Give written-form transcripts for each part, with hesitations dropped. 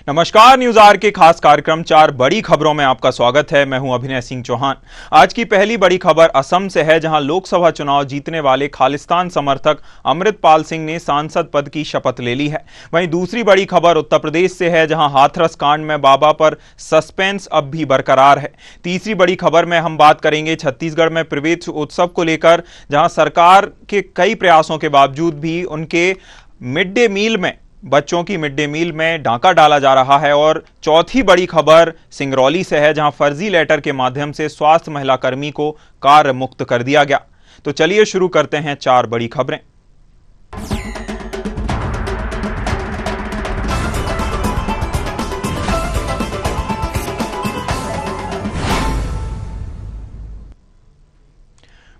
नमस्कार, news are के खास कार्यक्रम 4 बड़ी खबरों में आपका स्वागत है। मैं हूं अभिनय सिंह चौहान। आज की पहली बड़ी खबर असम से है, जहां लोकसभा चुनाव जीतने वाले खालिस्तान समर्थक अमृतपाल सिंह ने सांसद पद की शपथ ले ली है। वहीं दूसरी बड़ी खबर उत्तर प्रदेश से है, जहां हाथरस कांड में बाबा पर सस्पेंस अब भी बरकरार है। तीसरी बड़ी खबर में हम बात करेंगे छत्तीसगढ़ में प्रवेश उत्सव को लेकर, जहां सरकार के कई प्रयासों के बावजूद भी उनके बच्चों की मिड डे मील में डाका डाला जा रहा है। और चौथी बड़ी खबर सिंगरौली से है, जहां फर्जी लेटर के माध्यम से स्वास्थ्य महिला कर्मी को कार्य मुक्त कर दिया गया। तो चलिए शुरू करते हैं 4 बड़ी खबरें।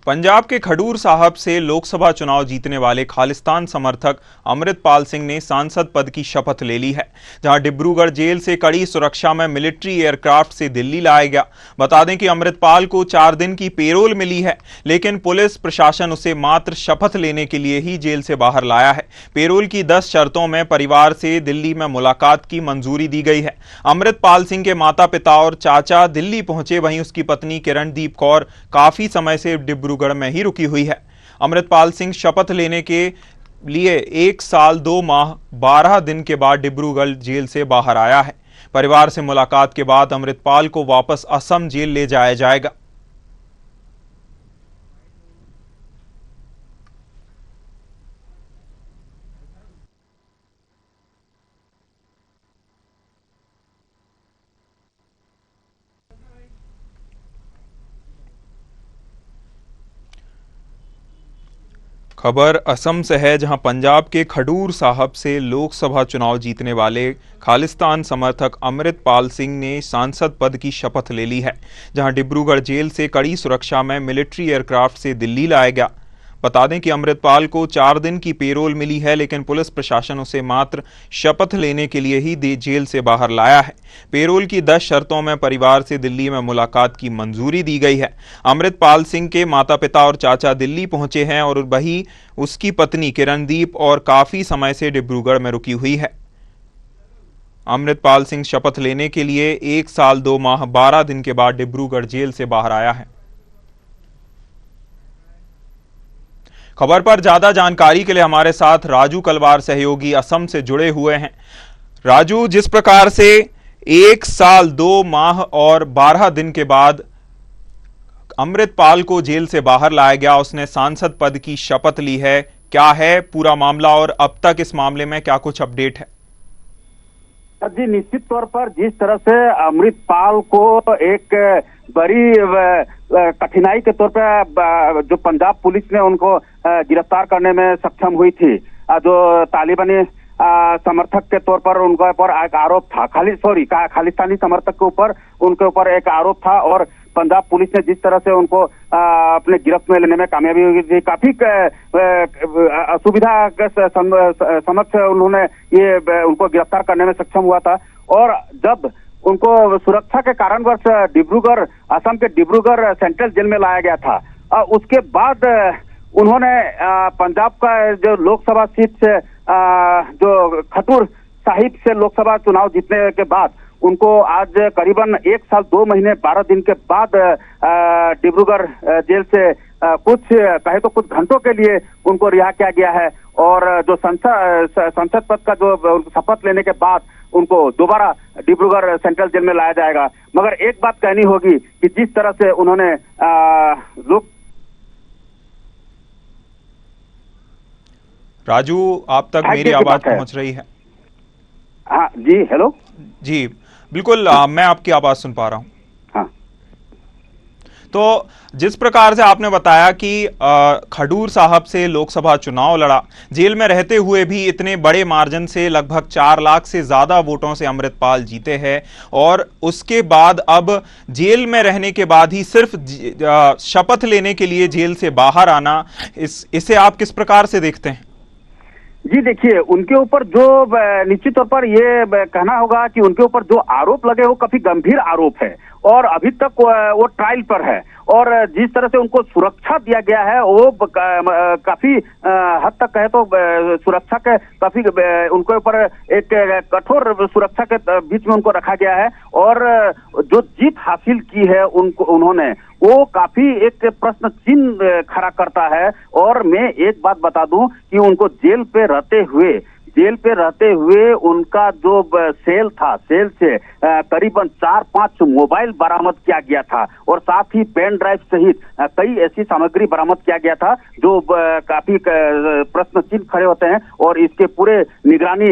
पंजाब के खडूर साहब से लोकसभा चुनाव जीतने वाले खालिस्तान समर्थक अमृतपाल सिंह ने सांसद पद की शपथ ले ली है, जहां डिब्रूगढ़ जेल से कड़ी सुरक्षा में मिलिट्री एयरक्राफ्ट से दिल्ली लाया गया। बता दें कि अमृतपाल को 4 दिन की पेरोल मिली है, लेकिन पुलिस प्रशासन उसे मात्र शपथ लेने के लिए ही जेल से बाहर लाया है। पेरोल की 10 शर्तों में परिवार से दिल्ली में मुलाकात की मंजूरी दी गई है। अमृतपाल सिंह के माता पिता और चाचा दिल्ली पहुंचे, वहीं उसकी पत्नी किरणदीप कौर काफी समय से डिब्रूगढ़ में ही रुकी हुई है। अमृतपाल सिंह शपथ लेने के लिए 1 साल 2 माह 12 दिन के बाद डिब्रूगढ़ जेल से बाहर आया है। परिवार से मुलाकात के बाद अमृतपाल को वापस असम जेल ले जाया जाएगा। खबर असम से है, जहां पंजाब के खडूर साहब से लोकसभा चुनाव जीतने वाले खालिस्तान समर्थक अमृतपाल सिंह ने सांसद पद की शपथ ले ली है, जहां डिब्रूगढ़ जेल से कड़ी सुरक्षा में मिलिट्री एयरक्राफ्ट से दिल्ली लाया गया। बता दें कि अमृतपाल को 4 दिन की पेरोल मिली है, लेकिन पुलिस प्रशासन उसे मात्र शपथ लेने के लिए ही जेल से बाहर लाया है। पेरोल की 10 शर्तों में परिवार से दिल्ली में मुलाकात की मंजूरी दी गई है। अमृतपाल सिंह के माता पिता और चाचा दिल्ली पहुंचे हैं और वही उसकी पत्नी किरणदीप और काफी समय से डिब्रूगढ़ में रुकी हुई है। अमृतपाल सिंह शपथ लेने के लिए 1 साल 2 माह 12 दिन के बाद डिब्रूगढ़ जेल से बाहर आया है। खबर पर ज्यादा जानकारी के लिए हमारे साथ राजू कलवार सहयोगी असम से जुड़े हुए हैं। राजू, जिस प्रकार से 1 साल 2 माह और 12 दिन के बाद अमृतपाल को जेल से बाहर लाया गया, उसने सांसद पद की शपथ ली है, क्या है पूरा मामला और अब तक इस मामले में क्या कुछ अपडेट है? जी, निश्चित तौर पर जिस तरह से अमृतपाल को एक बड़ी कठिनाई के तौर पर जो पंजाब पुलिस ने उनको गिरफ्तार करने में सक्षम हुई थी, जो तालिबानी समर्थक के तौर पर उनके ऊपर एक आरोप था, खालिस्तानी समर्थक के ऊपर उनके ऊपर एक आरोप था, और पंजाब पुलिस ने जिस तरह से उनको अपने गिरफ्त में लेने में कामयाबी हुई थी, काफी असुविधा के समक्ष उन्होंने उनको गिरफ्तार करने में सक्षम हुआ था। और जब उनको सुरक्षा के कारणवश डिब्रूगढ़, असम के डिब्रूगढ़ सेंट्रल जेल में लाया गया था, उसके बाद उन्होंने पंजाब का जो लोकसभा सीट से जो खडूर साहिब से लोकसभा चुनाव जीतने के बाद उनको आज करीबन 1 साल 2 महीने 12 दिन के बाद डिब्रूगढ़ जेल से कुछ घंटों के लिए उनको रिहा किया गया है। और जो संसद पद का जो शपथ लेने के बाद उनको दोबारा डिब्रूगढ़ सेंट्रल जेल में लाया जाएगा। मगर एक बात कहनी होगी कि जिस तरह से उन्होंने राजू, आप तक मेरी आवाज पहुंच रही है? हाँ जी, हेलो जी, बिल्कुल, मैं आपकी आवाज सुन पा रहा हूं। हाँ। तो जिस प्रकार से आपने बताया कि खडूर साहब से लोकसभा चुनाव लड़ा, जेल में रहते हुए भी इतने बड़े मार्जिन से लगभग 4 लाख से ज्यादा वोटों से अमृतपाल जीते हैं, और उसके बाद अब जेल में रहने के बाद ही सिर्फ शपथ लेने के लिए जेल से बाहर आना, इसे आप किस प्रकार से देखते हैं? जी देखिए, उनके ऊपर जो निश्चित तौर पर ये कहना होगा कि उनके ऊपर जो आरोप लगे वो काफी गंभीर आरोप है, और अभी तक वो ट्रायल पर है। और जिस तरह से उनको सुरक्षा दिया गया है वो काफी हद तक कहे तो सुरक्षा के काफी उनके ऊपर एक कठोर सुरक्षा के बीच में उनको रखा गया है। और जो जीत हासिल की है उन्होंने वो काफी एक प्रश्न चिन्ह खड़ा करता है। और मैं एक बात बता दूं कि उनको जेल पे रहते हुए उनका जो सेल था, सेल से करीबन 4-5 मोबाइल बरामद किया गया था और साथ ही पेन ड्राइव सहित कई ऐसी सामग्री बरामद किया गया था जो काफी प्रश्न चिन्ह खड़े होते हैं। और इसके पूरे निगरानी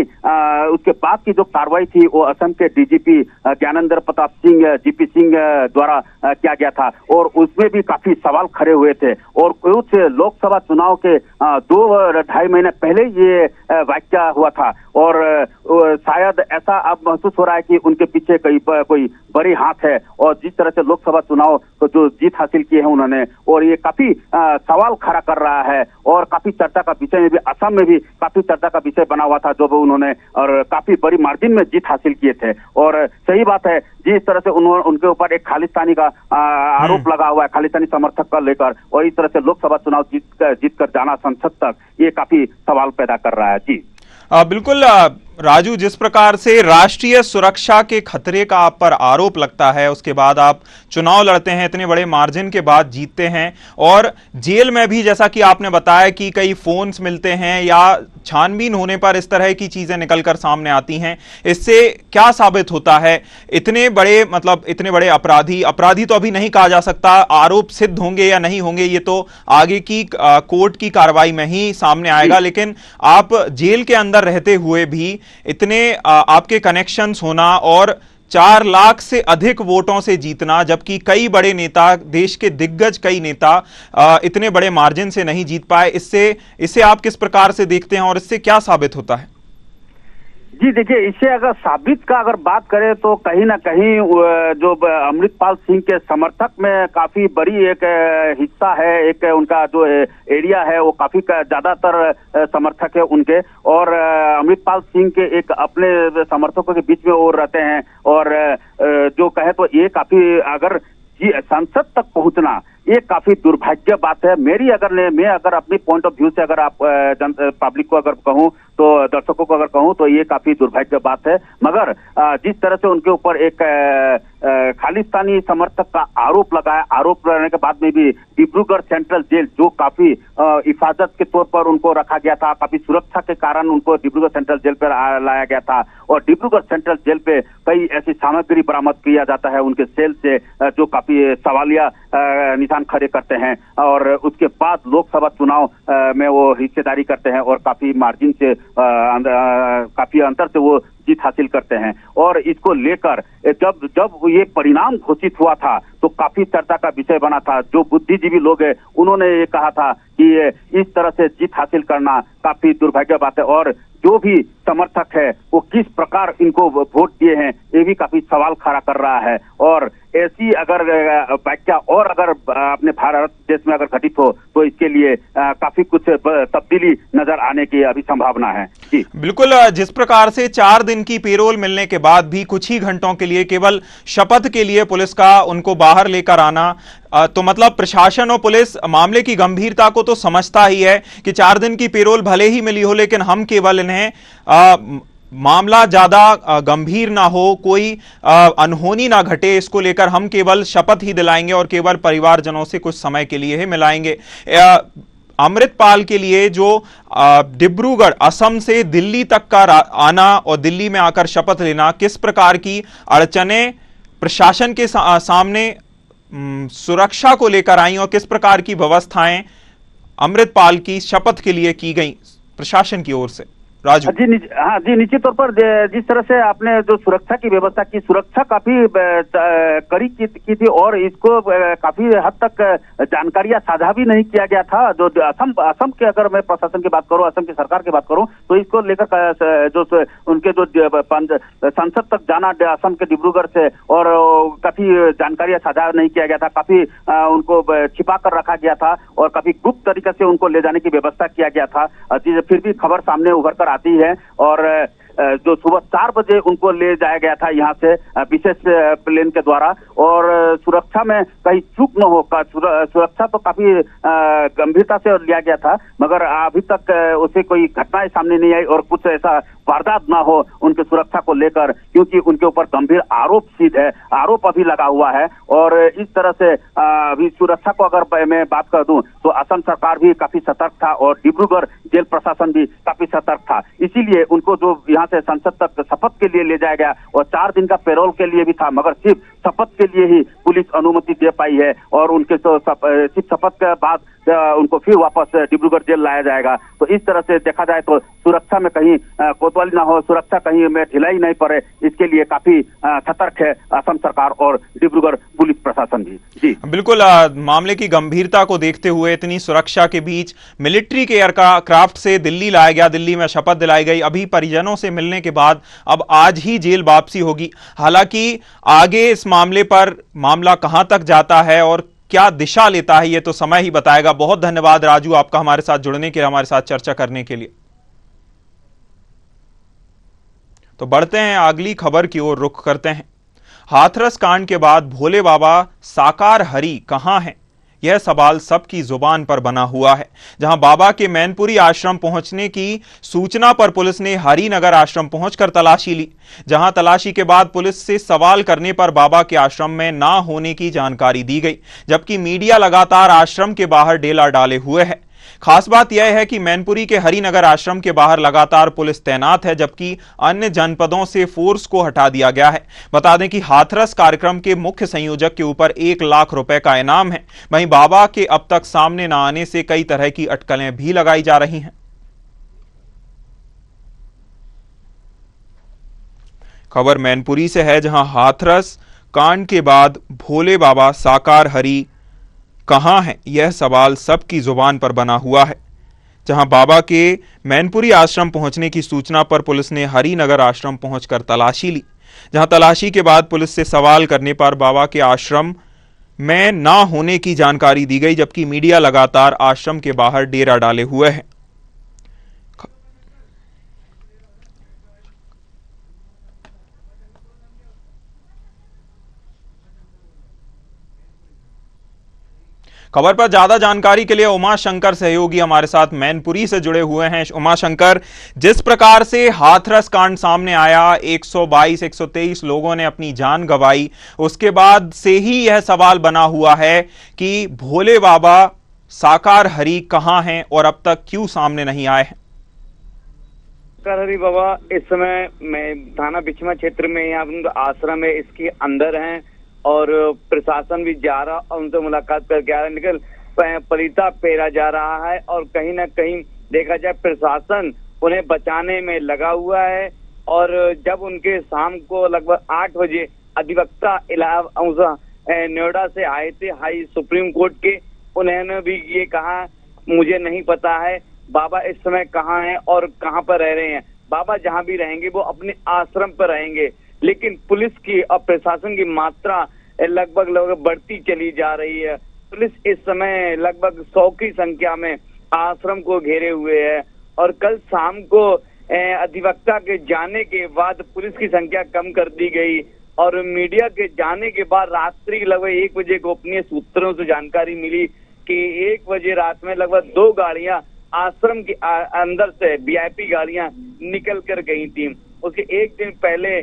उसके बाद की जो कार्रवाई थी वो असम के डीजीपी ज्ञानेंद्र प्रताप सिंह जीपी सिंह द्वारा किया गया था और उसमें भी काफी सवाल खड़े हुए थे। और कुछ लोकसभा चुनाव के 2-2.5 महीने पहले ये वाकया हुआ था और शायद ऐसा अब महसूस हो रहा है कि उनके पीछे कोई बड़ी हाथ है। और जिस तरह से लोकसभा चुनाव को जो जीत हासिल की है उन्होंने, और ये काफी सवाल खड़ा कर रहा है और काफी चर्चा का विषय में भी, असम में भी काफी चर्चा का विषय बना हुआ था जब उन्होंने और काफी बड़ी मार्जिन में जीत हासिल किए थे। और सही बात है, जिस तरह से उनके ऊपर एक खालिस्तानी का आरोप लगा हुआ है, खालिस्तानी समर्थक का लेकर, और इस तरह से लोकसभा चुनाव जीत कर जाना संसद तक, ये काफी सवाल पैदा कर रहा है। जी बिल्कुल राजू, जिस प्रकार से राष्ट्रीय सुरक्षा के खतरे का आप पर आरोप लगता है, उसके बाद आप चुनाव लड़ते हैं, इतने बड़े मार्जिन के बाद जीतते हैं और जेल में भी जैसा कि आपने बताया कि कई फोन्स मिलते हैं या छानबीन होने पर इस तरह की चीजें निकलकर सामने आती हैं। इससे क्या साबित होता है? इतने बड़े अपराधी तो अभी नहीं कहा जा सकता, आरोप सिद्ध होंगे या नहीं होंगे ये तो आगे की कोर्ट की कार्रवाई में ही सामने आएगा, लेकिन आप जेल के अंदर रहते हुए भी इतने आपके कनेक्शंस होना और 4 लाख से अधिक वोटों से जीतना, जबकि कई बड़े नेता, देश के दिग्गज कई नेता इतने बड़े मार्जिन से नहीं जीत पाए, इसे आप किस प्रकार से देखते हैं और इससे क्या साबित होता है? जी देखिए, इससे अगर साबित का अगर बात करें तो कहीं ना कहीं जो अमृतपाल सिंह के समर्थक में काफी बड़ी एक हिस्सा है, एक उनका जो एरिया है वो काफी ज्यादातर समर्थक है उनके, और अमृतपाल सिंह के एक अपने समर्थकों के बीच में वो रहते हैं। और जो कहे तो ये काफी अगर संसद तक पहुंचना ये काफी दुर्भाग्य बात है। मैं अगर अपनी पॉइंट ऑफ व्यू से अगर आप पब्लिक को अगर कहूं तो, दर्शकों को अगर कहूं तो ये काफी दुर्भाग्य बात है। मगर जिस तरह से उनके ऊपर एक खालिस्तानी समर्थक का आरोप लगाया, आरोप लगाने के बाद में भी डिब्रूगढ़ सेंट्रल जेल, जो काफी हिफाजत के तौर पर उनको रखा गया था, काफी सुरक्षा के कारण उनको डिब्रूगढ़ सेंट्रल जेल पर लाया गया था, और डिब्रूगढ़ सेंट्रल जेल पे कई ऐसी सामग्री बरामद किया जाता है उनके सेल से जो काफी सवालिया निशान खड़े करते हैं। और उसके बाद लोकसभा चुनाव में वो हिस्सेदारी करते हैं और काफी मार्जिन से काफी अंतर से वो जीत हासिल करते हैं। और इसको लेकर जब ये परिणाम घोषित हुआ था तो काफी चर्चा का विषय बना था। जो बुद्धिजीवी लोग हैं उन्होंने ये कहा था कि इस तरह से जीत हासिल करना काफी दुर्भाग्य बात है, और जो भी समर्थक है वो किस प्रकार इनको वोट दिए हैं ये भी काफी सवाल खड़ा कर रहा है। और ऐसी अगर वाकया और अगर अपने भारत देश में अगर घटित हो तो इसके लिए काफी कुछ तब्दीली नजर आने की अभी संभावना है। जी बिल्कुल, जिस प्रकार से 4 दिन की पेरोल मिलने के बाद भी कुछ ही घंटों के लिए केवल शपथ के लिए पुलिस का उनको बाहर लेकर आना, तो मतलब प्रशासन और पुलिस मामले की गंभीरता को तो समझता ही है कि 4 दिन की पेरोल भले ही मिली हो, लेकिन हम केवल इन्हें मामला ज्यादा गंभीर ना हो, कोई अनहोनी ना घटे, इसको लेकर हम केवल शपथ ही दिलाएंगे और केवल परिवारजनों से कुछ समय के लिए ही मिलाएंगे। अमृतपाल के लिए जो डिब्रूगढ़, असम से दिल्ली तक का आना और दिल्ली में आकर शपथ लेना, किस प्रकार की अड़चनें प्रशासन के सामने सुरक्षा को लेकर आई और किस प्रकार की व्यवस्थाएं अमृतपाल की शपथ के लिए की गई प्रशासन की ओर से? राजू जी निश्चित तौर पर जिस तरह से आपने जो सुरक्षा की व्यवस्था की, सुरक्षा काफी कड़ी की थी और इसको काफी हद तक जानकारियां साझा भी नहीं किया गया था। जो असम के, अगर मैं प्रशासन की बात करूं, असम की सरकार की बात करूं, तो इसको लेकर जो उनके जो संसद तक जाना असम के डिब्रूगढ़ से, और काफी जानकारियां साझा नहीं किया गया था, काफी उनको छिपा कर रखा गया था और काफी गुप्त तरीके से उनको ले जाने की व्यवस्था किया गया था। फिर भी खबर सामने उभर कर आती है और जो सुबह 4 बजे उनको ले जाया गया था यहाँ से विशेष प्लेन के द्वारा, और सुरक्षा में कहीं चूक न हो, सुरक्षा तो काफी गंभीरता से लिया गया था, मगर अभी तक उसे कोई घटनाएं सामने नहीं आई और कुछ ऐसा वारदात ना हो उनके सुरक्षा को लेकर, क्योंकि उनके ऊपर गंभीर आरोप अभी लगा हुआ है। और इस तरह से अभी सुरक्षा को अगर मैं बात कर दूं तो असम सरकार भी काफी सतर्क था और डिब्रूगढ़ जेल प्रशासन भी काफी सतर्क था। इसीलिए उनको जो यहाँ से संसद तक शपथ के लिए ले जाया गया और 4 दिन का पेरोल के लिए भी था, मगर सिर्फ शपथ के लिए ही पुलिस अनुमति दे पाई है और उनके तो सिर्फ शपथ के बाद उनको फिर वापस डिब्रूगढ़ जेल लाया जाएगा। तो इस तरह से देखा जाए तो सुरक्षा में कहीं कोतवाली ना हो, सुरक्षा कहीं में ढिलाई नहीं पड़े, इसके लिए काफी सतर्क है असम सरकार और डिब्रूगढ़ पुलिस प्रशासन भी। जी बिल्कुल, मामले की गंभीरता को देखते हुए इतनी सुरक्षा के बीच मिलिट्री के एयरक्राफ्ट से दिल्ली लाया गया, दिल्ली में शपथ दिलाई गई। अभी परिजनों से मिलने के बाद अब आज ही जेल वापसी होगी। हालांकि आगे इस मामले पर मामला कहां तक जाता है और क्या दिशा लेता है ये तो समय ही बताएगा। बहुत धन्यवाद राजू आपका हमारे साथ जुड़ने के लिए, हमारे साथ चर्चा करने के लिए। तो बढ़ते हैं अगली खबर की ओर, रुख करते हैं। हाथरस कांड के बाद भोले बाबा साकार हरि कहां हैं, यह सवाल सबकी जुबान पर बना हुआ है। जहां बाबा के मैनपुरी आश्रम पहुंचने की सूचना पर पुलिस ने हरिनगर आश्रम पहुंचकर तलाशी ली, जहां तलाशी के बाद पुलिस से सवाल करने पर बाबा के आश्रम में ना होने की जानकारी दी गई, जबकि मीडिया लगातार आश्रम के बाहर डेला डाले हुए है। खास बात यह है कि मैनपुरी के हरिनगर आश्रम के बाहर लगातार पुलिस तैनात है, जबकि अन्य जनपदों से फोर्स को हटा दिया गया है। बता दें कि हाथरस कार्यक्रम के मुख्य संयोजक के ऊपर 1 लाख रुपए का इनाम है। वहीं बाबा के अब तक सामने न आने से कई तरह की अटकलें भी लगाई जा रही हैं। खबर मैनपुरी से है, जहां हाथरस कांड के बाद भोले बाबा साकार हरि कहां है, यह सवाल सबकी जुबान पर बना हुआ है। जहां बाबा के मैनपुरी आश्रम पहुंचने की सूचना पर पुलिस ने हरिनगर आश्रम पहुंचकर तलाशी ली, जहां तलाशी के बाद पुलिस से सवाल करने पर बाबा के आश्रम में ना होने की जानकारी दी गई, जबकि मीडिया लगातार आश्रम के बाहर डेरा डाले हुए है। खबर पर ज्यादा जानकारी के लिए उमा शंकर सहयोगी हमारे साथ मैनपुरी से जुड़े हुए हैं। उमा शंकर, जिस प्रकार से हाथरस कांड सामने आया, 122-123 लोगों ने अपनी जान गंवाई, उसके बाद से ही यह सवाल बना हुआ है कि भोले बाबा साकार हरि कहां हैं और अब तक क्यों सामने नहीं आए हैं। साकार हरि बाबा इस समय मैं थाना बिछमा क्षेत्र में यहाँ आश्रम है, इसके अंदर हैं और प्रशासन भी जा रहा और उनसे मुलाकात करके आ रहा है, लेकिन पलीता फेरा जा रहा है और कहीं ना कहीं देखा जाए प्रशासन उन्हें बचाने में लगा हुआ है। और जब उनके शाम को लगभग 8 बजे अधिवक्ता नोएडा से आए थे हाई सुप्रीम कोर्ट के, उन्होंने भी ये कहा मुझे नहीं पता है बाबा इस समय कहाँ हैं और कहाँ पर रह रहे हैं। बाबा जहाँ भी रहेंगे वो अपने आश्रम पर रहेंगे, लेकिन पुलिस की और प्रशासन की मात्रा लगभग बढ़ती चली जा रही है। पुलिस इस समय लगभग 100 की संख्या में आश्रम को घेरे हुए है और कल शाम को अधिवक्ता के जाने के बाद पुलिस की संख्या कम कर दी गई और मीडिया के जाने के बाद रात्रि लगभग 1 बजे गोपनीय सूत्रों से जानकारी मिली कि 1 बजे रात में लगभग 2 गाड़ियां आश्रम के अंदर से वीआईपी गाड़ियां निकल कर गई थी। उसके 1 दिन पहले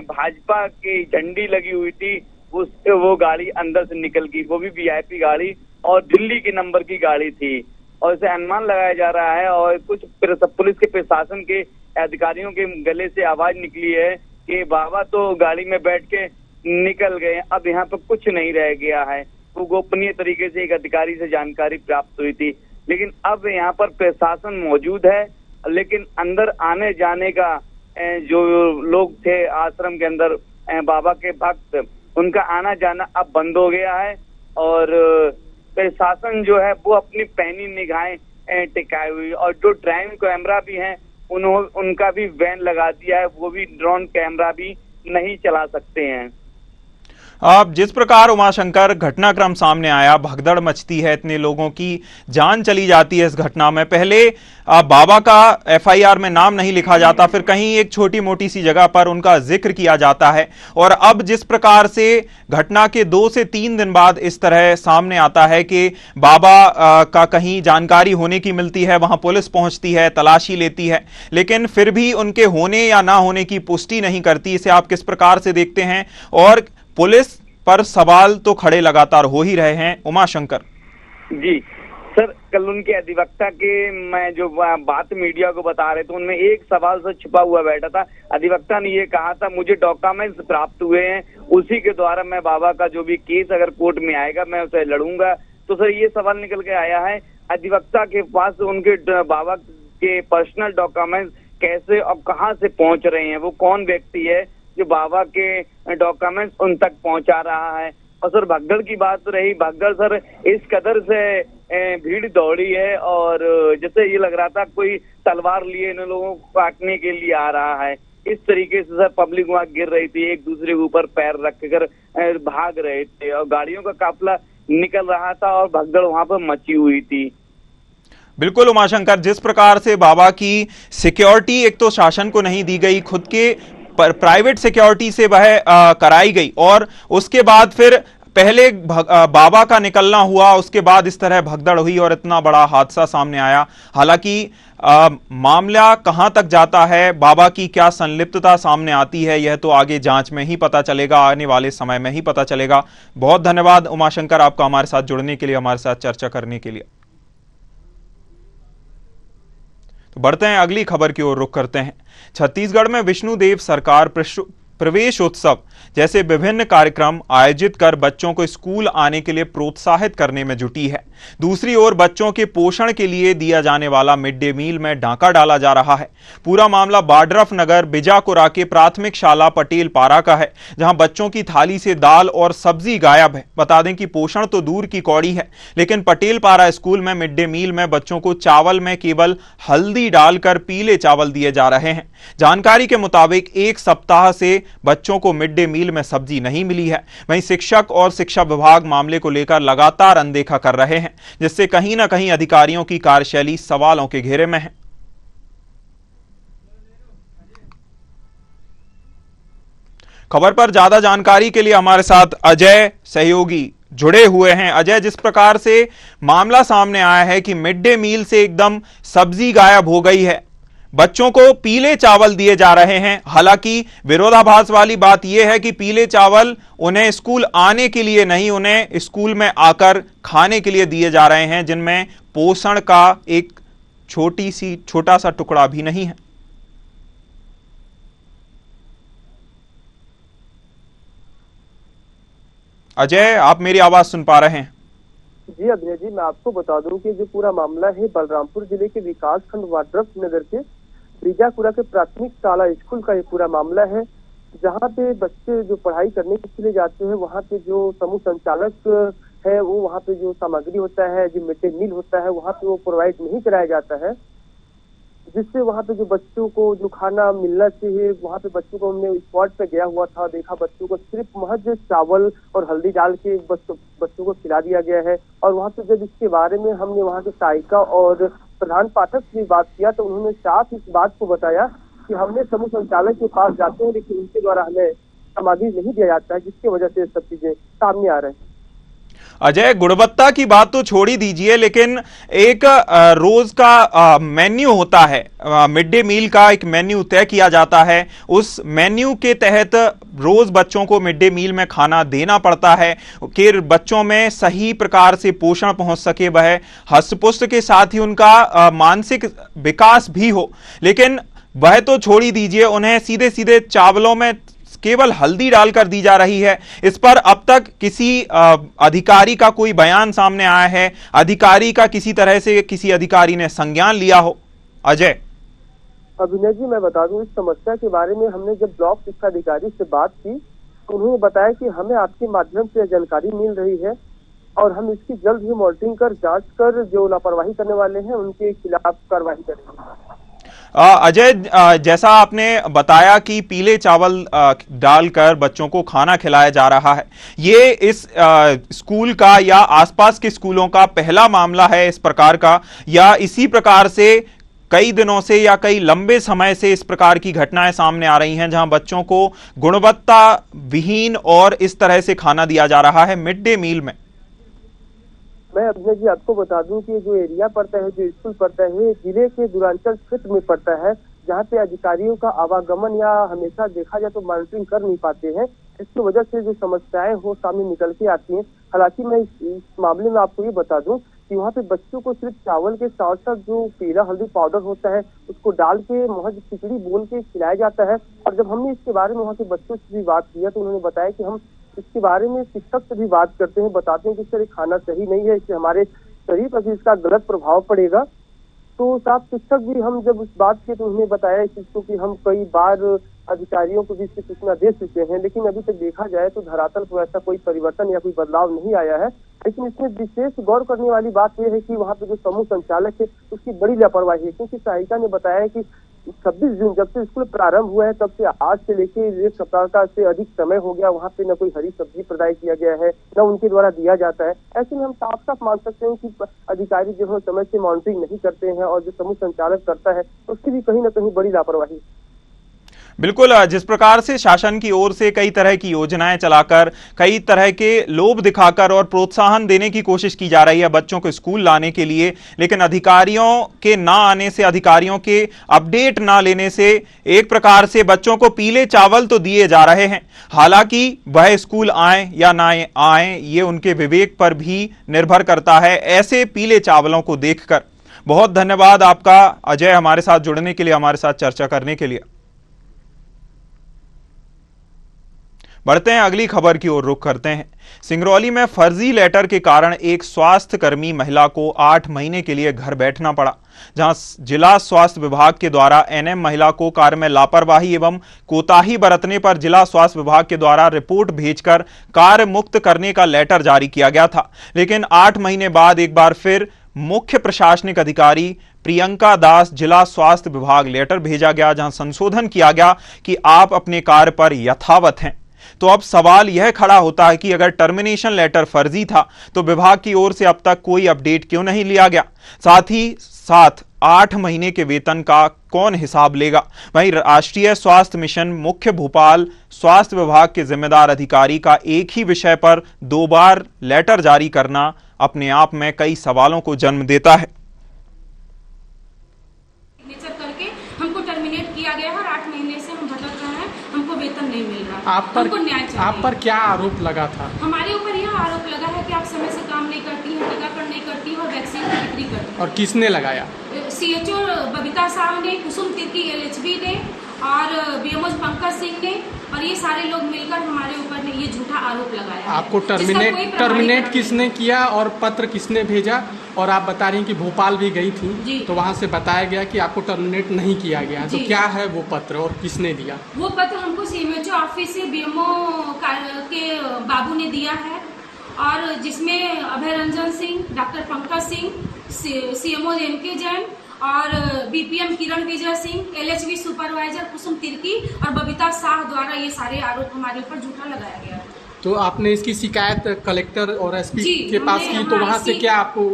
भाजपा की झंडी लगी हुई थी, वो गाड़ी अंदर से निकल गई, वो भी वीआईपी गाड़ी और दिल्ली के नंबर की गाड़ी थी। और इसे अनुमान लगाया जा रहा है और कुछ पुलिस के प्रशासन के अधिकारियों के गले से आवाज निकली है कि बाबा तो गाड़ी में बैठ के निकल गए, अब यहाँ पर कुछ नहीं रह गया है। वो गोपनीय तरीके से एक अधिकारी से जानकारी प्राप्त हुई थी, लेकिन अब यहाँ पर प्रशासन मौजूद है, लेकिन अंदर आने जाने का जो लोग थे आश्रम के अंदर बाबा के भक्त, उनका आना जाना अब बंद हो गया है और प्रशासन जो है वो अपनी पैनी निगाहें टिकाई हुई और जो ड्रोन कैमरा भी हैं उनका भी बैन लगा दिया है, वो भी ड्रोन कैमरा भी नहीं चला सकते हैं। अब जिस प्रकार उमाशंकर घटनाक्रम सामने आया, भगदड़ मचती है, इतने लोगों की जान चली जाती है इस घटना में। पहले बाबा का एफआईआर में नाम नहीं लिखा जाता, फिर कहीं एक छोटी मोटी सी जगह पर उनका जिक्र किया जाता है, और अब जिस प्रकार से घटना के 2 से 3 दिन बाद इस तरह सामने आता है कि बाबा का कहीं जानकारी होने की मिलती है, वहां पुलिस पहुंचती है, तलाशी लेती है, लेकिन फिर भी उनके होने या ना होने की पुष्टि नहीं करती। इसे आप किस प्रकार से देखते हैं? और पुलिस पर सवाल तो खड़े लगातार हो ही रहे हैं। उमाशंकर जी सर, कल उनके अधिवक्ता के मैं जो बात मीडिया को बता रहे थे उनमें एक सवाल से छुपा हुआ बैठा था। अधिवक्ता ने ये कहा था मुझे डॉक्यूमेंट्स प्राप्त हुए हैं, उसी के द्वारा मैं बाबा का जो भी केस अगर कोर्ट में आएगा मैं उसे लड़ूंगा। तो सर ये सवाल निकल के आया है अधिवक्ता के पास उनके बाबा के पर्सनल डॉक्यूमेंट्स कैसे और कहां से पहुंच रहे हैं, वो कौन व्यक्ति है जो बाबा के डॉक्यूमेंट्स उन तक पहुंचा रहा है। और सर भगदड़ की बात रही, भगदड़ सर इस कदर से भीड़ दौड़ी है और जैसे ये लग रहा था कोई तलवार लिए इन लोगों को काटने के लिए आ रहा है। इस तरीके से सर पब्लिक वहां गिर रही थी, एक दूसरे के ऊपर पैर रखकर भाग रहे थे और गाड़ियों का काफिला निकल रहा था और भगदड़ वहां पर मची हुई थी। बिल्कुल उमाशंकर, जिस प्रकार से बाबा की सिक्योरिटी एक तो शासन को नहीं दी गई, खुद के प्राइवेट सिक्योरिटी से वह कराई गई, और उसके बाद फिर पहले बाबा का निकलना हुआ, उसके बाद इस तरह भगदड़ हुई और इतना बड़ा हादसा सामने आया। हालांकि मामला कहां तक जाता है, बाबा की क्या संलिप्तता सामने आती है, यह तो आगे जांच में ही पता चलेगा, आने वाले समय में ही पता चलेगा। बहुत धन्यवाद उमाशंकर आपका हमारे साथ जुड़ने के लिए, हमारे साथ चर्चा करने के लिए। तो बढ़ते हैं अगली खबर की ओर, रुख करते हैं। छत्तीसगढ़ में विष्णुदेव सरकार प्रवेश उत्सव जैसे विभिन्न कार्यक्रम आयोजित कर बच्चों को स्कूल आने के लिए प्रोत्साहित करने में जुटी है। दूसरी ओर बच्चों के पोषण के लिए दिया जाने वाला मिड डे मील में डाका डाला जा रहा है। पूरा मामला बाड्रफ नगर बिजाकुरा के प्राथमिक शाला पटेल पारा का है, जहां बच्चों की थाली से दाल और सब्जी गायब है। बता दें कि पोषण तो दूर की कौड़ी है, लेकिन पटेल पारा स्कूल में मिड डे मील में बच्चों को चावल में केवल हल्दी डालकर पीले चावल दिए जा रहे हैं। जानकारी के मुताबिक 1 सप्ताह से बच्चों को मिड डे मील में सब्जी नहीं मिली है। वहीं शिक्षक और शिक्षा विभाग मामले को लेकर लगातार अनदेखा कर रहे हैं, जिससे कहीं ना कहीं अधिकारियों की कार्यशैली सवालों के घेरे में है। खबर पर ज्यादा जानकारी के लिए हमारे साथ अजय सहयोगी जुड़े हुए हैं। अजय, जिस प्रकार से मामला सामने आया है कि मिड डे मील से एकदम सब्जी गायब हो गई है, बच्चों को पीले चावल दिए जा रहे हैं। हालांकि विरोधाभास वाली बात यह है कि पीले चावल उन्हें स्कूल आने के लिए नहीं, उन्हें स्कूल में आकर खाने के लिए दिए जा रहे हैं, जिनमें पोषण का एक छोटा सा टुकड़ा भी नहीं है। अजय, आप मेरी आवाज सुन पा रहे हैं? जी अभिनय जी, मैं आपको बता दूं कि जो पूरा मामला है बलरामपुर जिले के विकास खंड बाड्रफ नगर के बिजाकुरा के प्राथमिक शाला स्कूल का ये पूरा मामला है, जहाँ पे बच्चे जो पढ़ाई करने के लिए जाते हैं, वहाँ पे जो समूह संचालक है वो वहाँ पे जो सामग्री होता है, जो मिड डे मील होता है, वहाँ पे वो प्रोवाइड नहीं कराया जाता है, जिससे वहाँ पे जो बच्चों को जो खाना मिलना चाहिए, वहाँ पे बच्चों को हमने स्पॉट पे गया हुआ था, देखा बच्चों को सिर्फ महज चावल और हल्दी डाल के बच्चों को खिला दिया गया है। और वहाँ पे जब इसके बारे में हमने वहाँ के सहायिका और प्रधान पाठक से बात किया तो उन्होंने साफ इस बात को बताया कि हमने समूह संचालक के पास जाते हैं, लेकिन उनके द्वारा हमें सामग्री नहीं दिया जाता है, जिसकी वजह से सब चीजें सामने आ रहे हैं। अजय, गुणवत्ता की बात तो छोड़ ही दीजिए, लेकिन एक रोज का मेन्यू होता है, मिड डे मील का एक मेन्यू तय किया जाता है। उस मेन्यू के तहत रोज बच्चों को मिड डे मील में खाना देना पड़ता है कि बच्चों में सही प्रकार से पोषण पहुंच सके, वह हष्ट-पुष्ट के साथ ही उनका मानसिक विकास भी हो। लेकिन वह तो छोड़ ही दीजिए, उन्हें सीधे सीधे चावलों में केवल हल्दी डालकर दी जा रही है। इस पर अब तक किसी अधिकारी का कोई बयान सामने आया है? अधिकारी का किसी तरह से किसी अधिकारी ने संज्ञान लिया हो? अजय अभिनय जी, मैं बता दूं, इस समस्या के बारे में हमने जब ब्लॉक शिक्षा अधिकारी से बात की तो उन्होंने बताया कि हमें आपके माध्यम से जानकारी मिल रही है और हम इसकी जल्द ही मॉनिटरिंग कर जांच कर जो लापरवाही करने वाले हैं उनके खिलाफ कार्रवाई करेंगे। अजय, जैसा आपने बताया कि पीले चावल डालकर बच्चों को खाना खिलाया जा रहा है, ये इस स्कूल का या आसपास के स्कूलों का पहला मामला है इस प्रकार का, या इसी प्रकार से कई दिनों से या कई लंबे समय से इस प्रकार की घटनाएं सामने आ रही हैं जहां बच्चों को गुणवत्ता विहीन और इस तरह से खाना दिया जा रहा है मिड डे मील में? मैं अभिनय जी आपको बता दूं कि जो एरिया पड़ता है, जो स्कूल पड़ता है, जिले के दूरांचल क्षेत्र में पड़ता है, जहाँ पे अधिकारियों का आवागमन या हमेशा देखा जाए तो मॉनिटरिंग कर नहीं पाते हैं। इसकी वजह से जो समस्याएं हो सामने निकल के आती हैं। हालांकि मैं इस मामले में आपको ये बता दूं कि वहाँ पे बच्चों को सिर्फ चावल के साथ साथ जो पीला हल्दी पाउडर होता है उसको डाल के महज खिचड़ी बोल के खिलाया जाता है। और जब हमने इसके बारे में वहाँ के बच्चों से भी बात किया तो उन्होंने बताया कि हम इसके बारे में शिक्षक से भी बात करते हैं, बताते हैं कि सर खाना सही नहीं है, इससे हमारे शरीर पर भी इसका गलत प्रभाव पड़ेगा। तो साथ शिक्षक भी हम जब उस बात के तो उन्हें बताया इस चीज को कि हम कई बार अधिकारियों को भी इसकी सूचना दे चुके हैं, लेकिन अभी तक देखा जाए तो धरातल पर ऐसा कोई परिवर्तन या कोई बदलाव नहीं आया है। लेकिन इसमें विशेष गौर करने वाली बात यह है कि वहाँ पे जो समूह संचालक है उसकी बड़ी लापरवाही है, क्योंकि सहायिका ने बताया है कि 26 जून जब से स्कूल प्रारंभ हुआ है तब से आज से लेकर 1 सप्ताह का से अधिक समय हो गया, वहाँ पे न कोई हरी सब्जी प्रदाय किया गया है, न उनके द्वारा दिया जाता है। ऐसे में हम साफ साफ मान सकते हैं कि अधिकारी जो है समय से मॉनिटरिंग नहीं करते हैं और जो समूह संचालक करता है उसकी भी कहीं न कहीं बड़ी लापरवाही। बिल्कुल, जिस प्रकार से शासन की ओर से कई तरह की योजनाएं चलाकर, कई तरह के लोभ दिखाकर और प्रोत्साहन देने की कोशिश की जा रही है बच्चों को स्कूल लाने के लिए, लेकिन अधिकारियों के ना आने से, अधिकारियों के अपडेट ना लेने से एक प्रकार से बच्चों को पीले चावल तो दिए जा रहे हैं। हालांकि वह स्कूल आए या ना आए ये उनके विवेक पर भी निर्भर करता है ऐसे पीले चावलों को देखकर। बहुत धन्यवाद आपका अजय, हमारे साथ जुड़ने के लिए, हमारे साथ चर्चा करने के लिए। बढ़ते हैं अगली खबर की ओर, रुख करते हैं। सिंगरौली में फर्जी लेटर के कारण एक स्वास्थ्य कर्मी महिला को 8 महीने के लिए घर बैठना पड़ा, जहां जिला स्वास्थ्य विभाग के द्वारा एनएम महिला को कार्य में लापरवाही एवं कोताही बरतने पर जिला स्वास्थ्य विभाग के द्वारा रिपोर्ट भेजकर कार्य मुक्त करने का लेटर जारी किया गया था। लेकिन 8 महीने बाद एक बार फिर मुख्य प्रशासनिक अधिकारी प्रियंका दास जिला स्वास्थ्य विभाग लेटर भेजा गया, जहां संशोधन किया गया कि आप अपने कार्य पर यथावत हैं। तो अब सवाल यह खड़ा होता है कि अगर टर्मिनेशन लेटर फर्जी था तो विभाग की ओर से अब तक कोई अपडेट क्यों नहीं लिया गया? साथ ही साथ 8 महीने के वेतन का कौन हिसाब लेगा? वहीं राष्ट्रीय स्वास्थ्य मिशन मुख्य भोपाल स्वास्थ्य विभाग के जिम्मेदार अधिकारी का एक ही विषय पर 2 बार लेटर जारी करना अपने आप में कई सवालों को जन्म देता है। करके हमको टर्मिनेट किया गया है और 8 महीने से हम भटक रहे हैं, हमको वेतन नहीं मिल रहा। हमको न्याय चाहिए। आप पर क्या आरोप लगा था? हमारे ऊपर यह आरोप लगा है कि आप समय से काम नहीं करती हैं, टीकाकरण नहीं करती और वैक्सीन की बिक्री करती हैं। और किसने लगाया? CHO बबीता साहब ने, कुसुम तिर्की LHB ने और BMO पंकज सिंह ने, और ये सारे लोग मिलकर हमारे ऊपर ने ये झूठा आरोप लगाया। आपको टर्मिनेट किसने किया और पत्र किसने भेजा? और आप बता रही हैं कि भोपाल भी गई थी तो वहाँ से बताया गया कि आपको टर्मिनेट नहीं किया गया, तो क्या है वो पत्र और किसने दिया? वो पत्र हमको CMHO ऑफिस से BMO के बाबू ने दिया है, और जिसमें Abhay Ranjan Singh, doctor Pankaj Singh, CMO NK Jain और BPM Kiran Vijay Singh, LHB supervisor Kusum Tirkey और बबीता शाह द्वारा ये सारे आरोप हमारे ऊपर झूठा लगाया गया है। तो आपने इसकी शिकायत कलेक्टर और SP के पास की, तो वहाँ से क्या आपको?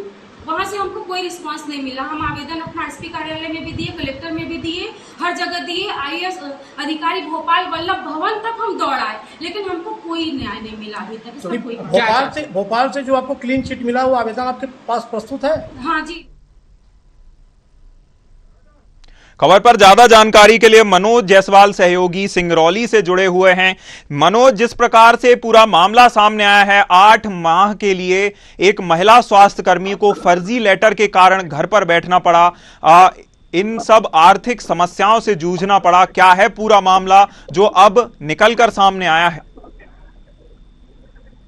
वहाँ से हमको कोई रिस्पांस नहीं मिला। हम आवेदन अपना SP कार्यालय में भी दिए, कलेक्टर में भी दिए, हर जगह दिए, IAS अधिकारी भोपाल वल्लभ भवन तक हम दौड़ाए, लेकिन हमको कोई न्याय नहीं मिला अभी तक। इसमें कोई भोपाल से जो आपको क्लीन चिट मिला वो आवेदन आपके पास प्रस्तुत है? हाँ जी। खबर पर ज्यादा जानकारी के लिए मनोज जायसवाल सहयोगी सिंगरौली से जुड़े हुए हैं। मनोज, जिस प्रकार से पूरा मामला सामने आया है, 8 माह के लिए एक महिला स्वास्थ्य कर्मी को फर्जी लेटर के कारण घर पर बैठना पड़ा, इन सब आर्थिक समस्याओं से जूझना पड़ा, क्या है पूरा मामला जो अब निकलकर सामने आया है?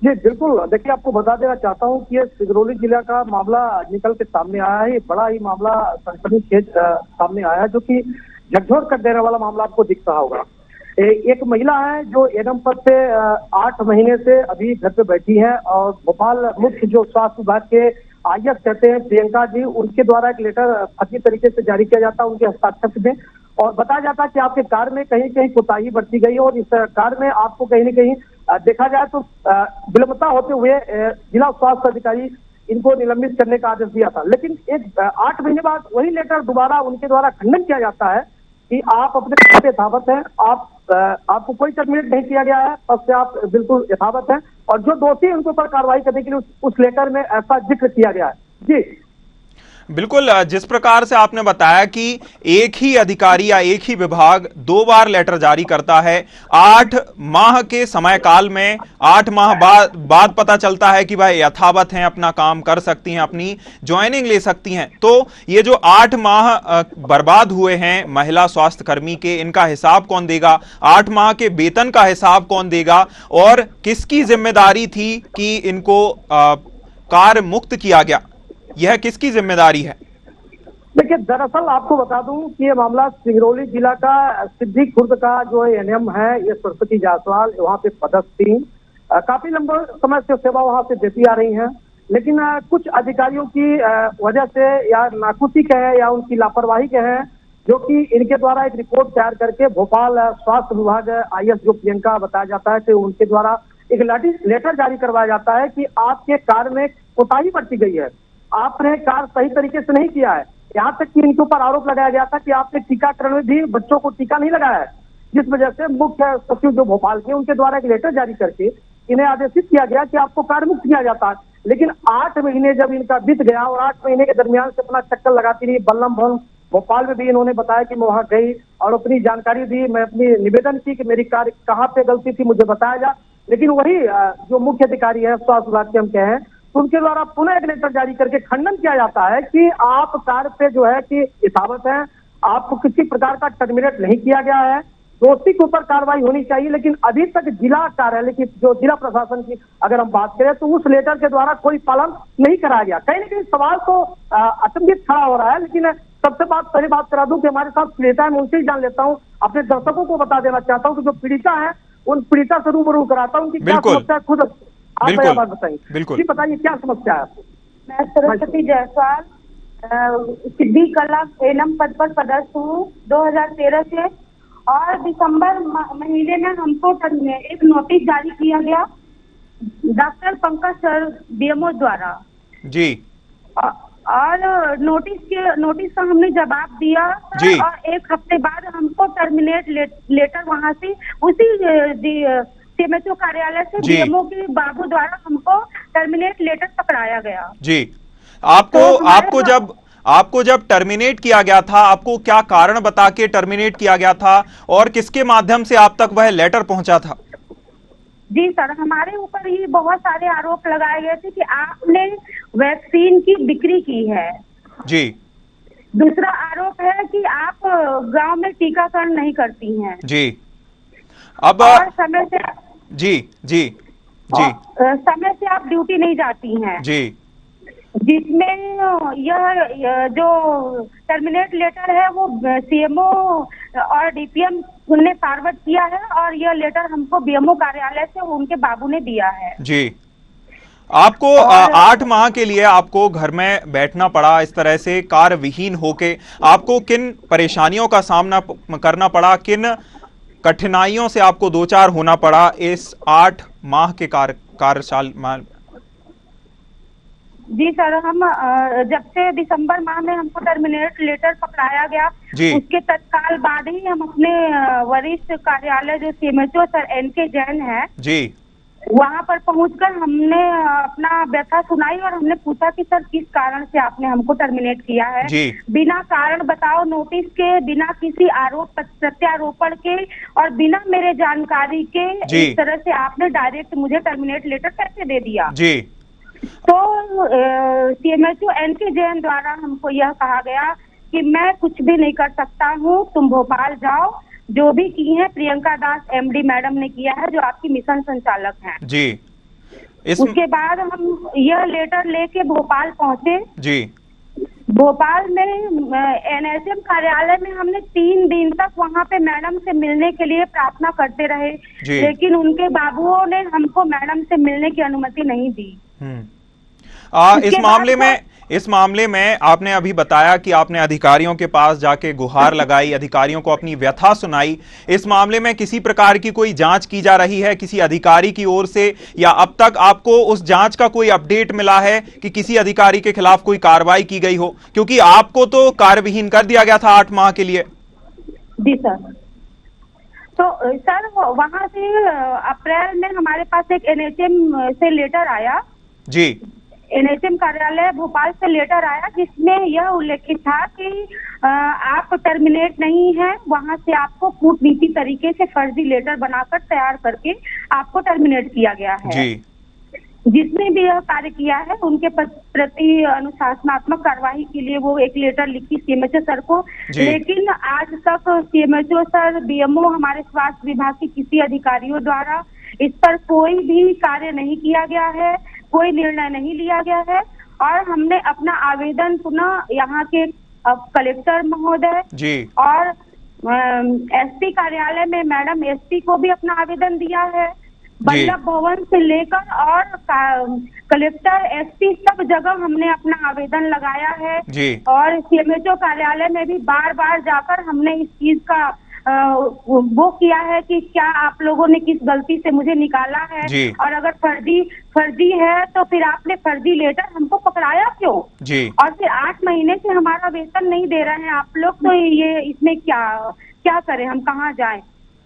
जी बिल्कुल, देखिए आपको बता देना चाहता हूँ कि ये सिंगरौली जिला का मामला निकल के सामने आया है। बड़ा ही मामला संकटनीय खेज सामने आया है, जो कि झकझोर कर देने वाला मामला आपको दिख रहा होगा। एक महिला है जो एनएम पद से 8 महीने से अभी घर पे बैठी है, और भोपाल मुख्य जो स्वास्थ्य विभाग के IAS कहते हैं प्रियंका जी, उनके द्वारा एक लेटर फर्जी तरीके से जारी किया जाता है उनके हस्ताक्षर में, और बताया जाता है कि आपके कार्य में कहीं कहीं कोताही बरती गई और इस कार्य में आपको कहीं न कहीं देखा जाए तो विलंबता होते हुए जिला स्वास्थ्य अधिकारी इनको निलंबित करने का आदेश दिया था। लेकिन एक 8 महीने बाद वही लेटर दोबारा उनके द्वारा खंडन किया जाता है कि आप अपने पे यथावत हैं, आपको कोई टर्मिनेट नहीं किया गया है, पद से आप बिल्कुल यथावत हैं, और जो दोषी हैं उनके ऊपर कार्रवाई करने के लिए उस लेटर में ऐसा जिक्र किया गया है। जी बिल्कुल, जिस प्रकार से आपने बताया कि एक ही अधिकारी या एक ही विभाग 2 बार लेटर जारी करता है, 8 माह के समय काल में 8 माह बाद पता चलता है कि भाई यथावत हैं, अपना काम कर सकती हैं, अपनी ज्वाइनिंग ले सकती हैं, तो ये जो 8 माह बर्बाद हुए हैं महिला स्वास्थ्य कर्मी के, इनका हिसाब कौन देगा? 8 माह के वेतन का हिसाब कौन देगा? और किसकी जिम्मेदारी थी कि इनको कार्य मुक्त किया गया? यह किसकी जिम्मेदारी है? देखिए, दरअसल आपको बता दूं कि ये मामला सिंगरौली जिला का सिद्धि खुर्द का जो एनएम है, ये सरस्वती जायसवाल, वहाँ पे पदस्थ थी, काफी लंबे समय से सेवा वहाँ से देती आ रही हैं, लेकिन कुछ अधिकारियों की वजह से या नाखुशी के हैं या उनकी लापरवाही के हैं, जो कि इनके द्वारा एक रिपोर्ट तैयार करके भोपाल स्वास्थ्य विभाग IAS जो प्रियंका बताया जाता है कि उनके द्वारा एक लेटर जारी करवाया जाता है कि आपके कार्य में कोताही बरती गई है, आपने कार्य सही तरीके से नहीं किया है। यहाँ तक कि इनके ऊपर आरोप लगाया गया था कि आपने टीकाकरण में भी बच्चों को टीका नहीं लगाया है, जिस वजह से मुख्य सचिव जो भोपाल के, उनके द्वारा एक लेटर जारी करके इन्हें आदेशित किया गया कि आपको कार्य मुक्त किया जाता है। लेकिन 8 महीने जब इनका बीत गया और 8 महीने के दरमियान से अपना चक्कर लगाती रही, बल्लम भवन भोपाल में भी इन्होंने बताया कि मैं वहां गई और अपनी जानकारी दी, मैं अपनी निवेदन की कि मेरी कार्य कहाँ पे गलती थी मुझे बताया जा, लेकिन वही जो मुख्य अधिकारी है स्वास्थ्य विभाग के हम कहें, तो उनके द्वारा पुनः एक लेटर जारी करके खंडन किया जाता है कि आप कार्य पे जो है कि यथावत है, आपको किसी प्रकार का टर्मिनेट नहीं किया गया है, दोषी के ऊपर कार्रवाई होनी चाहिए। लेकिन अभी तक जिला कार्यालय की जो जिला प्रशासन की अगर हम बात करें तो उस लेटर के द्वारा कोई पालन नहीं कराया गया। कहीं ना कहीं सवाल तो अचंभित खड़ा हो रहा है। लेकिन सबसे पहले बात करा दूं कि हमारे साथ पीड़िता है, मैं उनसे ही जान लेता हूँ, अपने दर्शकों को बता देना चाहता हूँ कि जो पीड़िता है उन पीड़िता से रूबरू कराता हूँ कि क्या समस्या है, खुद आप बात बताइए। बिल्कुल बताइए क्या समस्या है। मैं सरस्वती जायसवाल सिद्धि कला एनएम पद पर पदस्थ हूँ 2013 से, और दिसंबर महीने में हमको एक नोटिस जारी किया गया डॉक्टर पंकज सर DMO द्वारा जी, और नोटिस का हमने जवाब दिया और 1 हफ्ते बाद हमको टर्मिनेट लेटर वहां से उसी CMHO कार्यालय से DMO के बाबू द्वारा हमको टर्मिनेट लेटर पकड़ाया गया। जी, आपको जब टर्मिनेट किया गया था, आपको क्या कारण बता के टर्मिनेट किया गया था और किसके माध्यम से आप तक वह लेटर पहुंचा था? जी सर, हमारे ऊपर ही बहुत सारे आरोप लगाए गए थे कि आपने वैक्सीन की बिक्री की है। जी। दूसरा आरोप है कि आप गांव में टीकाकरण नहीं करती हैं। जी। अब समय से समय से आप ड्यूटी नहीं जाती हैं। जी। जिसमें यह जो टर्मिनेट लेटर है वो CMO और DPM ने फॉरवर्ड किया है और यह लेटर हमको BMO कार्यालय से उनके बाबू ने दिया है। जी। आपको 8 माह के लिए आपको घर में बैठना पड़ा, इस तरह से कार्य विहीन होके आपको किन परेशानियों का सामना करना पड़ा, किन कठिनाइयों से आपको 2-4 होना पड़ा इस 8 माह के कार्यकाल में? जी सर, हम जब से दिसंबर माह में हमको टर्मिनेट लेटर पकड़ाया गया, उसके तत्काल बाद ही हम अपने वरिष्ठ कार्यालय जो CMHO सर NK जैन है जी, वहाँ पर पहुंचकर हमने अपना व्यथा सुनाई और हमने पूछा कि सर किस कारण से आपने हमको टर्मिनेट किया है। बिना कारण बताओ नोटिस के, बिना किसी आरोप प्रत्यारोपण के और बिना मेरे जानकारी के इस तरह से आपने डायरेक्ट मुझे टर्मिनेट लेटर कैसे दे दिया। जी। तो CMHO NK जैन द्वारा हमको यह कहा गया कि मैं कुछ भी नहीं कर सकता हूँ, तुम भोपाल जाओ, जो भी की है प्रियंका दास MD मैडम ने किया है जो आपकी मिशन संचालक हैं। जी। उसके बाद हम यह लेटर लेके भोपाल पहुंचे। जी। भोपाल में NSM कार्यालय में हमने 3 दिन तक वहां पे मैडम से मिलने के लिए प्रार्थना करते रहे, लेकिन उनके बाबुओं ने हमको मैडम से मिलने की अनुमति नहीं दी। इस मामले में आपने अभी बताया कि आपने अधिकारियों के पास जाके गुहार लगाई, अधिकारियों को अपनी व्यथा सुनाई। इस मामले में किसी प्रकार की कोई जांच की जा रही है किसी अधिकारी की ओर से, या अब तक आपको उस जांच का कोई अपडेट मिला है कि किसी अधिकारी के खिलाफ कोई कार्रवाई की गई हो? क्योंकि आपको तो कार्यविहीन कर दिया गया था 8 माह के लिए। जी सर, तो सर वहां से अप्रैल में हमारे पास एक NHM से लेटर आया जी, NHM कार्यालय भोपाल से लेटर आया जिसमें यह उल्लेखित था कि आप टर्मिनेट नहीं है, वहां से आपको कूटनीति तरीके से फर्जी लेटर बनाकर तैयार करके आपको टर्मिनेट किया गया है जी। जिसने भी यह कार्य किया है उनके प्रति अनुशासनात्मक कार्रवाई के लिए वो एक लेटर लिखी CMHO सर को, लेकिन आज तक CMHO सर, BMO, हमारे स्वास्थ्य विभाग के किसी अधिकारियों द्वारा इस पर कोई भी कार्य नहीं किया गया है, कोई निर्णय नहीं लिया गया है। और हमने अपना आवेदन पुनः यहाँ के कलेक्टर महोदय जी और SP कार्यालय में मैडम SP को भी अपना आवेदन दिया है। बल्लभ भवन से लेकर और कलेक्टर SP सब जगह हमने अपना आवेदन लगाया है जी। और CMHO कार्यालय में भी बार बार जाकर हमने इस चीज का वो किया है कि क्या आप लोगों ने किस गलती से मुझे निकाला है और अगर फर्जी है तो फिर आपने फर्जी लेटर हमको पकड़ाया क्यों जी। और फिर 8 महीने से हमारा वेतन नहीं दे रहे हैं आप लोग, तो ये इसमें क्या करें, हम कहाँ जाएं?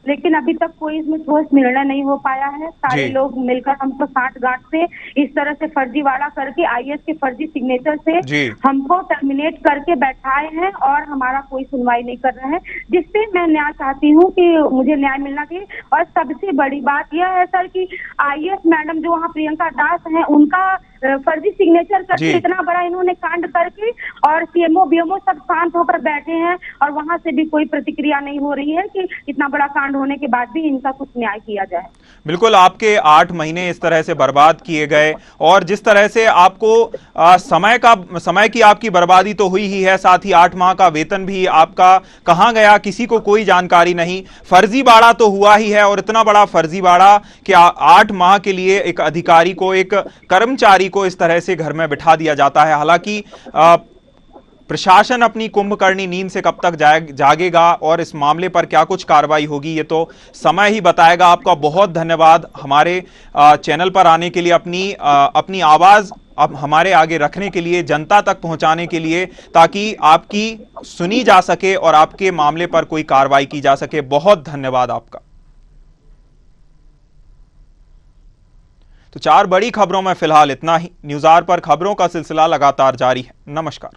लेकिन अभी तक कोई इसमें ठोस निर्णय नहीं हो पाया है। सारे लोग मिलकर हमको साठ गांठ से इस तरह से फर्जीवाड़ा करके IAS के फर्जी सिग्नेचर से हमको टर्मिनेट करके बैठाए हैं और हमारा कोई सुनवाई नहीं कर रहे हैं, जिससे मैं न्याय चाहती हूं कि मुझे न्याय मिलना चाहिए। और सबसे बड़ी बात यह है सर कि IAS मैडम जो वहाँ प्रियंका दास है उनका फर्जी सिग्नेचर करके इतना बड़ा इन्होंने कांड करके और CMO BMO सब शांत होकर बैठे हैं और वहां से भी कोई प्रतिक्रिया नहीं हो रही है कि इतना बड़ा कांड होने के बाद भी इनका कुछ न्याय किया जाए। बिल्कुल, आपके 8 महीने इस तरह से बर्बाद किए गए और जिस तरह से आपको समय की आपकी बर्बादी तो हुई ही है, साथ ही 8 माह का वेतन भी आपका कहां गया किसी को कोई जानकारी नहीं। फर्जीवाड़ा तो हुआ ही है और इतना बड़ा फर्जीवाड़ा कि 8 माह के लिए एक अधिकारी को, एक कर्मचारी को इस तरह से घर में बिठा दिया जाता है। हालांकि प्रशासन अपनी कुंभकर्णी नींद से कब तक जागेगा और इस मामले पर क्या कुछ कार्रवाई होगी ये तो समय ही बताएगा। आपका बहुत धन्यवाद हमारे चैनल पर आने के लिए, अपनी आवाज अब हमारे आगे रखने के लिए, जनता तक पहुंचाने के लिए, ताकि आपकी सुनी जा सके और आपके मामले पर कोई कार्रवाई की जा सके। बहुत धन्यवाद आपका। तो 4 बड़ी खबरों में फिलहाल इतना ही। न्यूज़ आवर पर खबरों का सिलसिला लगातार जारी है। नमस्कार।